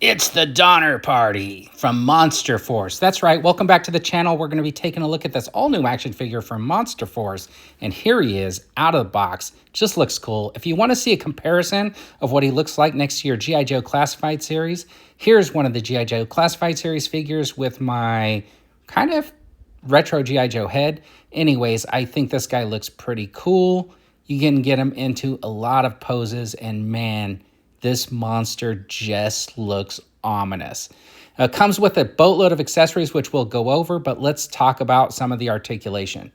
It's the Donner Party from Monster Force. That's right. Welcome back to the channel. We're going to be taking a look at this all-new action figure from Monster Force. And here he is, out of the box. Just looks cool. If you want to see a comparison of what he looks like next to your G.I. Joe Classified series, here's one of the G.I. Joe Classified series figures with my kind of retro G.I. Joe head. Anyways, I think this guy looks pretty cool. You can get him into a lot of poses, and man, this monster just looks ominous. Comes with a boatload of accessories, which we'll go over, but let's talk about some of the articulation.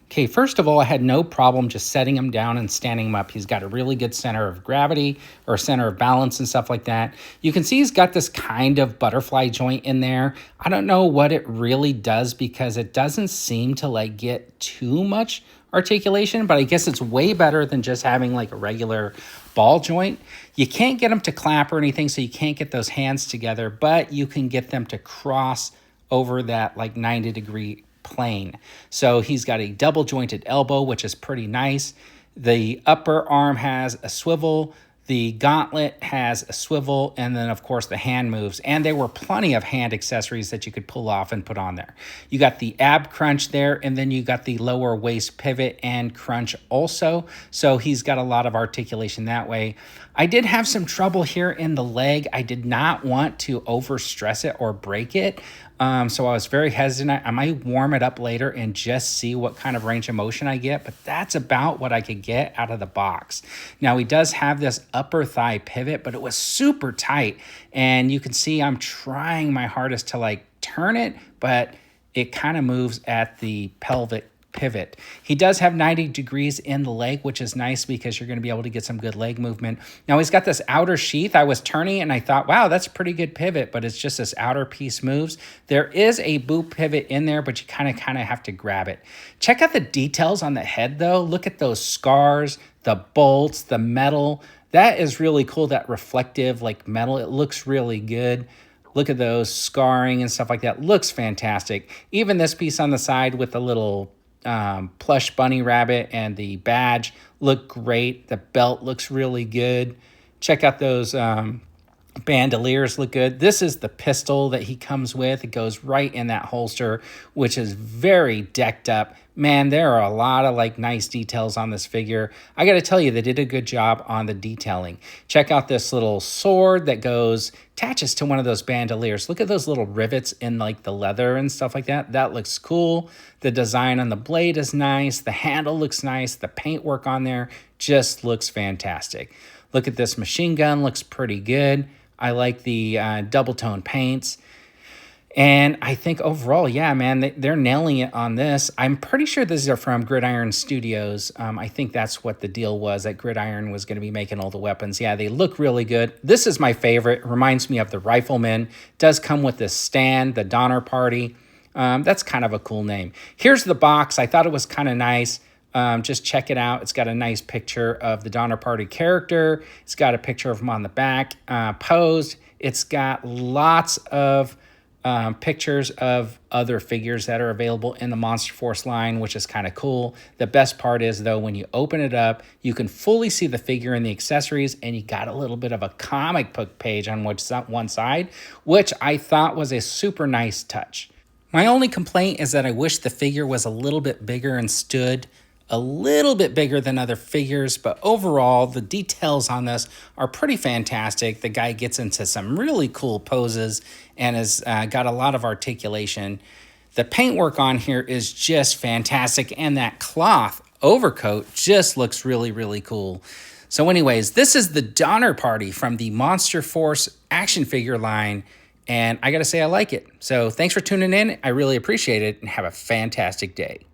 Okay, first of all, I had no problem just setting him down and standing him up. He's got a really good center of gravity or center of balance and stuff like that. You can see he's got this kind of butterfly joint in there. I don't know what it really does because it doesn't seem to like get too much articulation, but I guess it's way better than just having like a regular ball joint. You can't get them to clap or anything, so you can't get those hands together, but you can get them to cross over that like 90-degree plane. So he's got a double jointed elbow, which is pretty nice. The upper arm has a swivel. The gauntlet has a swivel, and then, of course, the hand moves. And there were plenty of hand accessories that you could pull off and put on there. You got the ab crunch there, and then you got the lower waist pivot and crunch also. So he's got a lot of articulation that way. I did have some trouble here in the leg. I did not want to overstress it or break it. So I was very hesitant. I might warm it up later and just see what kind of range of motion I get, but that's about what I could get out of the box. Now, he does have this upper thigh pivot, but it was super tight, and you can see I'm trying my hardest to like turn it, but it kind of moves at the pelvic pivot. He does have 90 degrees in the leg, which is nice because you're going to be able to get some good leg movement. Now he's got this outer sheath. I was turning and I thought, wow, that's a pretty good pivot, but it's just this outer piece moves. There is a boot pivot in there, but you kind of have to grab it. Check out the details on the head though. Look at those scars, the bolts, the metal. That is really cool, that reflective like metal. It looks really good. Look at those scarring and stuff like that. Looks fantastic. Even this piece on the side with the little plush bunny rabbit and the badge look great. The belt looks really good. Check out those bandoliers, look good. This is the pistol that he comes with. It goes right in that holster, which is very decked up. Man, there are a lot of like nice details on this figure. I got to tell you, they did a good job on the detailing. Check out this little sword that attaches to one of those bandoliers. Look at those little rivets in like the leather and stuff like that. That looks cool. The design on the blade is nice. The handle looks nice. The paintwork on there just looks fantastic. Look at this machine gun, looks pretty good. I like the double tone paints. And I think overall, yeah, man, they're nailing it on this. I'm pretty sure these are from Gridiron Studios. I think that's what the deal was, that Gridiron was going to be making all the weapons. Yeah, they look really good. This is my favorite. Reminds me of the Rifleman. Does come with this stand, the Donner Party. That's kind of a cool name. Here's the box. I thought it was kind of nice. Just check it out. It's got a nice picture of the Donner Party character. It's got a picture of him on the back, posed. It's got lots of pictures of other figures that are available in the Monster Force line, which is kind of cool. The best part is, though, when you open it up, you can fully see the figure and the accessories, and you got a little bit of a comic book page on one side, which I thought was a super nice touch. My only complaint is that I wish the figure was a little bit bigger and stood a little bit bigger than other figures, but overall, the details on this are pretty fantastic. The guy gets into some really cool poses and has got a lot of articulation. The paintwork on here is just fantastic, and that cloth overcoat just looks really, really cool. So anyways, this is the Donner Party from the Monster Force action figure line, and I gotta say I like it. So thanks for tuning in. I really appreciate it, and have a fantastic day.